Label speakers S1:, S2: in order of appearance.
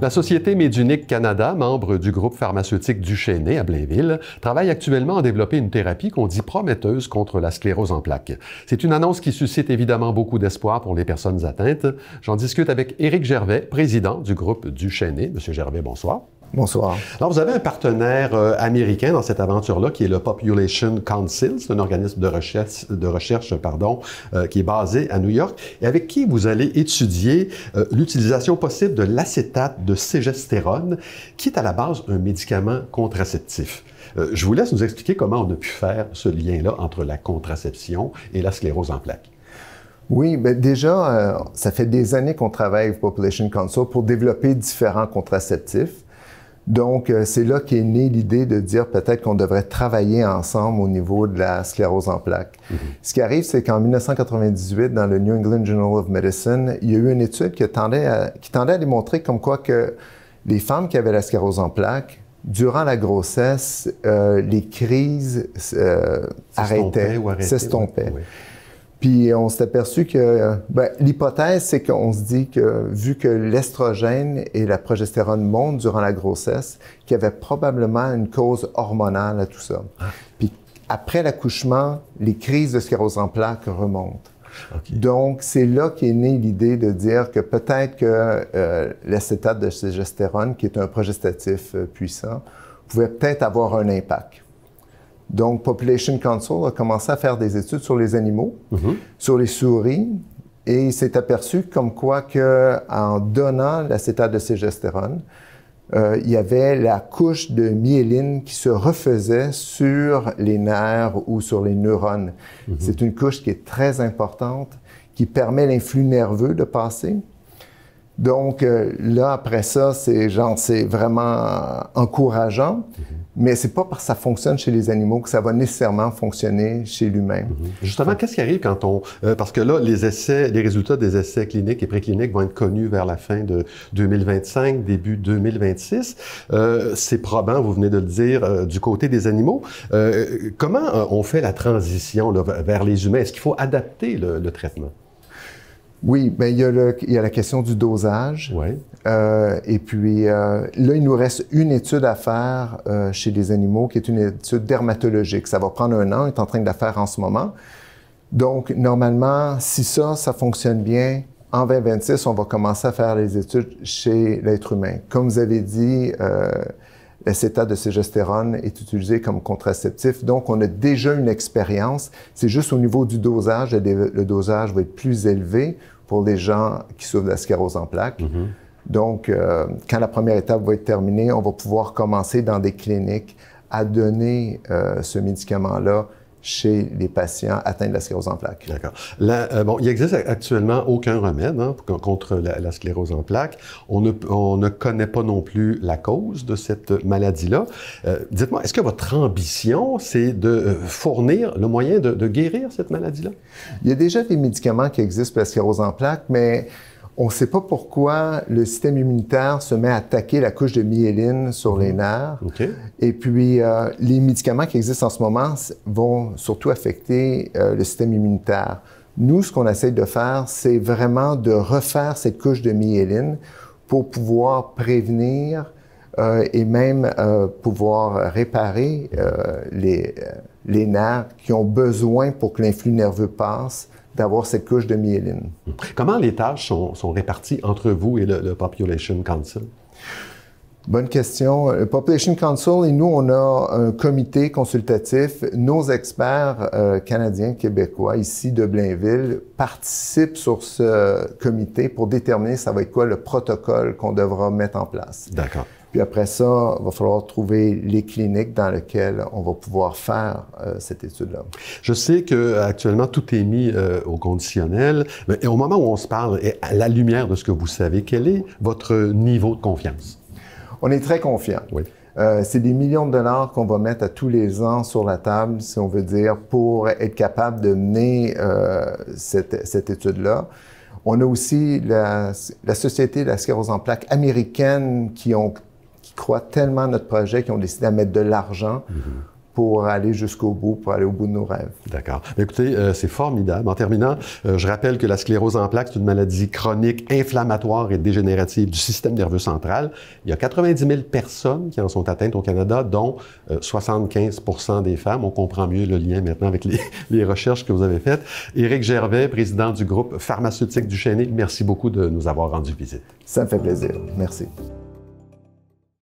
S1: La Société Médunique Canada, membre du groupe pharmaceutique Duchesnay à Blainville, travaille actuellement à développer une thérapie qu'on dit prometteuse contre la sclérose en plaques. C'est une annonce qui suscite évidemment beaucoup d'espoir pour les personnes atteintes. J'en discute avec Éric Gervais, président du groupe Duchesnay. Monsieur Gervais, bonsoir.
S2: Bonsoir.
S1: Alors, vous avez un partenaire américain dans cette aventure-là, qui est le Population Council. C'est un organisme de recherche qui est basé à New York, et avec qui vous allez étudier l'utilisation possible de l'acétate de ségestérone, qui est à la base un médicament contraceptif. Je vous laisse nous expliquer comment on a pu faire ce lien-là entre la contraception et la sclérose en plaques.
S2: Oui, bien déjà, ça fait des années qu'on travaille avec Population Council pour développer différents contraceptifs. Donc, c'est là qu'est née l'idée de dire peut-être qu'on devrait travailler ensemble au niveau de la sclérose en plaques. Ce qui arrive, c'est qu'en 1998, dans le New England Journal of Medicine, il y a eu une étude qui tendait à démontrer comme quoi que les femmes qui avaient la sclérose en plaques, durant la grossesse, les crises s'estompaient.
S1: Oui.
S2: Puis on s'est aperçu que l'hypothèse, c'est qu'on se dit que vu que l'estrogène et la progestérone montent durant la grossesse, qu'il y avait probablement une cause hormonale à tout ça. Puis après l'accouchement, les crises de sclérose en plaques remontent. Okay. Donc c'est là qu'est née l'idée de dire que peut-être que l'acétate de ségestérone, qui est un progestatif puissant, pouvait peut-être avoir un impact. Donc, Population Council a commencé à faire des études sur les animaux, sur les souris, et il s'est aperçu comme quoi qu'en donnant l'acétate de ségestérone, il y avait la couche de myéline qui se refaisait sur les nerfs ou sur les neurones. C'est une couche qui est très importante, qui permet l'influx nerveux de passer. Donc là, après ça, c'est vraiment encourageant, mais c'est pas parce que ça fonctionne chez les animaux que ça va nécessairement fonctionner chez l'humain.
S1: Justement, qu'est-ce qui arrive quand on... parce que là, les résultats des essais cliniques et précliniques vont être connus vers la fin de 2025, début 2026. C'est probant, vous venez de le dire, du côté des animaux. Comment on fait la transition là, vers les humains? Est-ce qu'il faut adapter le traitement?
S2: Oui, bien, il y a la question du dosage.
S1: Oui.
S2: Et puis, là, il nous reste une étude à faire chez les animaux, qui est une étude dermatologique. Ça va prendre 1 an, on est en train de la faire en ce moment. Donc, normalement, si ça fonctionne bien, en 2026, on va commencer à faire les études chez l'être humain. Comme vous avez dit, l'acétate de ségestérone est utilisé comme contraceptif. Donc, on a déjà une expérience. C'est juste au niveau du dosage. Le dosage va être plus élevé pour les gens qui souffrent de la sclérose en plaques. Donc, quand la première étape va être terminée, on va pouvoir commencer dans des cliniques à donner ce médicament-là chez les patients atteints de la sclérose en plaques.
S1: D'accord. Il n'existe actuellement aucun remède contre la sclérose en plaques. On ne connaît pas non plus la cause de cette maladie-là. Dites-moi, est-ce que votre ambition, c'est de fournir le moyen de guérir cette maladie-là?
S2: Il y a déjà des médicaments qui existent pour la sclérose en plaques, mais on ne sait pas pourquoi le système immunitaire se met à attaquer la couche de myéline sur les nerfs.
S1: Okay.
S2: Et puis, les médicaments qui existent en ce moment vont surtout affecter le système immunitaire. Nous, ce qu'on essaie de faire, c'est vraiment de refaire cette couche de myéline pour pouvoir prévenir et même pouvoir réparer les nerfs qui ont besoin pour que l'influx nerveux passe, d'avoir cette couche de myéline.
S1: Comment les tâches sont réparties entre vous et le Population Council?
S2: Bonne question. Le Population Council et nous, on a un comité consultatif. Nos experts canadiens, québécois, ici de Blainville, participent sur ce comité pour déterminer ça va être quoi le protocole qu'on devra mettre en place.
S1: D'accord.
S2: Puis après ça, il va falloir trouver les cliniques dans lesquelles on va pouvoir faire cette étude-là.
S1: Je sais qu'actuellement, tout est mis au conditionnel. Mais au moment où on se parle, et à la lumière de ce que vous savez, quel est votre niveau de confiance?
S2: On est très confiants.
S1: Oui.
S2: C'est des millions de dollars qu'on va mettre à tous les ans sur la table, si on veut dire, pour être capable de mener cette étude-là. On a aussi la Société de la sclérose en plaques américaine qui croient tellement à notre projet, qui ont décidé à mettre de l'argent pour aller jusqu'au bout, pour aller au bout de nos rêves.
S1: D'accord. Écoutez, c'est formidable. En terminant, je rappelle que la sclérose en plaques, c'est une maladie chronique, inflammatoire et dégénérative du système nerveux central. Il y a 90 000 personnes qui en sont atteintes au Canada, dont 75 % des femmes. On comprend mieux le lien maintenant avec les recherches que vous avez faites. Éric Gervais, président du groupe pharmaceutique du Chesnay, merci beaucoup de nous avoir rendu visite.
S2: Ça me fait plaisir. Merci.